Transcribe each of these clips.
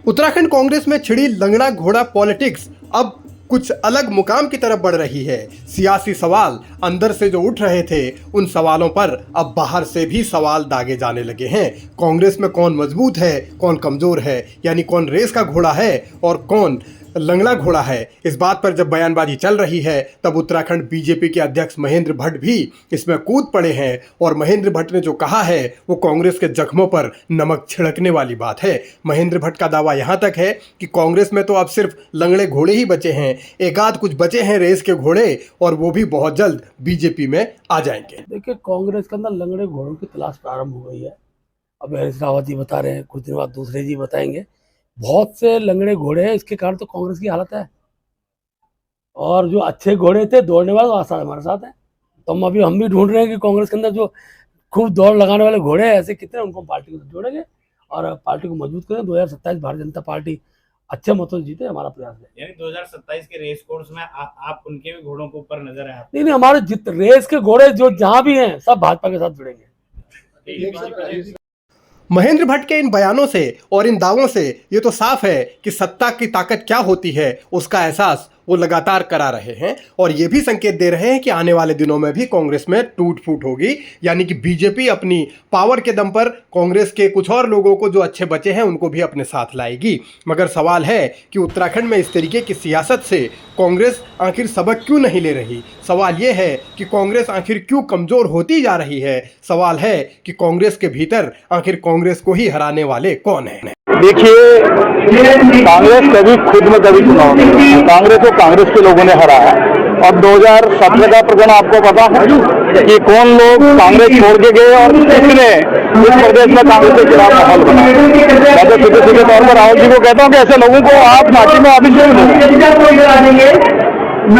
उत्तराखंड कांग्रेस में छिड़ी लंगड़ा घोड़ा पॉलिटिक्स अब कुछ अलग मुकाम की तरफ बढ़ रही है। सियासी सवाल अंदर से जो उठ रहे थे, उन सवालों पर अब बाहर से भी सवाल दागे जाने लगे हैं। कांग्रेस में कौन मजबूत है, कौन कमजोर है, यानी कौन रेस का घोड़ा है और कौन लंगड़ा घोड़ा है। इस बात पर जब बयानबाजी चल रही है, तब उत्तराखंड बीजेपी के अध्यक्ष महेंद्र भट्ट भी इसमें कूद पड़े हैं। और महेंद्र भट्ट ने जो कहा है वो कांग्रेस के जख्मों पर नमक छिड़कने वाली बात है। महेंद्र भट्ट का दावा यहाँ तक है कि कांग्रेस में तो अब सिर्फ लंगड़े घोड़े ही बचे हैं, एक आध कुछ बचे हैं रेस के घोड़े, और वो भी बहुत जल्द बीजेपी में आ जाएंगे। देखिए, कांग्रेस के अंदर लंगड़े घोड़ों की तलाश प्रारंभ हो गई है। अब हरीश रावत जी बता रहे हैं, कुछ दिन बाद दूसरे जी बताएंगे। बहुत से लंगड़े घोड़े हैं, इसके कारण तो कांग्रेस की हालत है। और जो अच्छे घोड़े थे दौड़ने वाले, वो आसार हमारे साथ हैं। तो हम भी ढूंढ रहे हैं कि कांग्रेस के अंदर जो खूब दौड़ लगाने वाले घोड़े हैं, ऐसे कितने, उनको पार्टी को जोड़ेंगे और पार्टी को मजबूत करें। 2027 भारतीय जनता पार्टी अच्छे मतों से जीते, हमारा प्रयास है। यानी 2027 के रेस कोर्स में आप उनके भी घोड़ों के ऊपर नजर आए? नहीं, हमारे रेस के घोड़े जो जहां भी हैं, सब भाजपा के साथ जुड़ेंगे। महेंद्र भट्ट के इन बयानों से और इन दावों से ये तो साफ है कि सत्ता की ताकत क्या होती है, उसका एहसास वो लगातार करा रहे हैं। और ये भी संकेत दे रहे हैं कि आने वाले दिनों में भी कांग्रेस में टूट फूट होगी, यानी कि बीजेपी अपनी पावर के दम पर कांग्रेस के कुछ और लोगों को जो अच्छे बचे हैं उनको भी अपने साथ लाएगी। मगर सवाल है कि उत्तराखंड में इस तरीके की सियासत से कांग्रेस आखिर सबक क्यों नहीं ले रही। सवाल ये है कि कांग्रेस आखिर क्यों कमजोर होती जा रही है। सवाल है कि कांग्रेस के भीतर आखिर कांग्रेस को ही हराने वाले कौन हैं। देखिए, कांग्रेस कभी खुद में कभी चुनाव नहीं, कांग्रेस को कांग्रेस के लोगों ने हराया। और 2017 का प्रकरण आपको पता है कि कौन लोग कांग्रेस छोड़ के गए और किसने इस प्रदेश में कांग्रेस के खिलाफ माहौल बनाया। मैं तो सीधे सीधे तौर पर राहुल जी को कहता हूँ कि ऐसे लोगों को आप पार्टी में वापिस नहीं।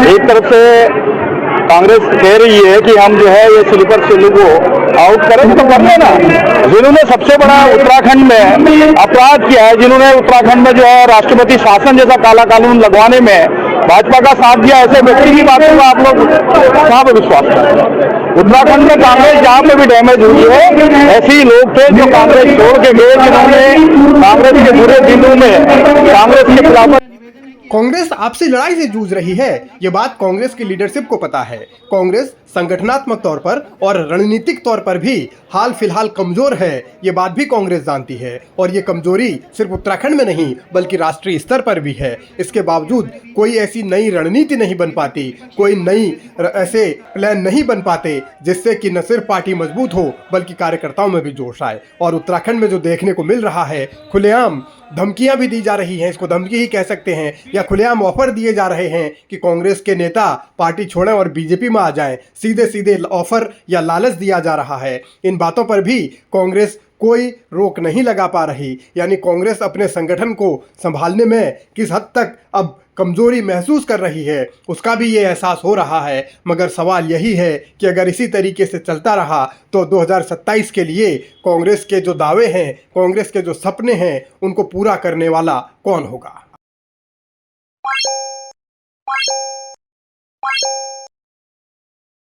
एक तरफ से कांग्रेस कह रही है कि हम जो है ये स्लीपर सेल को आउट करें, तो कर लेना। जिन्होंने सबसे बड़ा उत्तराखंड में अपराध किया है, जिन्होंने उत्तराखंड में जो है राष्ट्रपति शासन जैसा काला कानून लगवाने में भाजपा का साथ दिया, ऐसे व्यक्ति की बातों को आप लोग कहाँ पर विश्वास करते? उत्तराखंड में कांग्रेस जहाँ पे भी डैमेज हुई है, ऐसे ही लोग थे जो कांग्रेस छोड़ के गए, जिन्होंने कांग्रेस के बुरे दिनों में कांग्रेस के खिलाफ। कांग्रेस आपसी लड़ाई से जूझ रही है, ये बात कांग्रेस की लीडरशिप को पता है। कांग्रेस संगठनात्मक तौर पर और रणनीतिक तौर पर भी हाल फिलहाल कमजोर है, ये बात भी कांग्रेस जानती है। और ये कमजोरी सिर्फ उत्तराखंड में नहीं बल्कि राष्ट्रीय स्तर पर भी है। इसके बावजूद कोई ऐसी नई रणनीति नहीं बन पाती, कोई नई ऐसे प्लान नहीं बन पाते जिससे कि न सिर्फ पार्टी मजबूत हो बल्कि कार्यकर्ताओं में भी जोश आए। और उत्तराखंड में जो देखने को मिल रहा है, खुलेआम धमकियां भी दी जा रही हैं, इसको धमकी ही कह सकते हैं, या खुलेआम ऑफर दिए जा रहे हैं कि कांग्रेस के नेता पार्टी छोड़ें और बीजेपी में आ जाएं। सीधे सीधे ऑफर या लालच दिया जा रहा है। इन बातों पर भी कांग्रेस कोई रोक नहीं लगा पा रही, यानी कांग्रेस अपने संगठन को संभालने में किस हद तक अब कमजोरी महसूस कर रही है, उसका भी ये एहसास हो रहा है। मगर सवाल यही है कि अगर इसी तरीके से चलता रहा तो 2027 के लिए कांग्रेस के जो दावे हैं, कांग्रेस के जो सपने हैं, उनको पूरा करने वाला कौन होगा।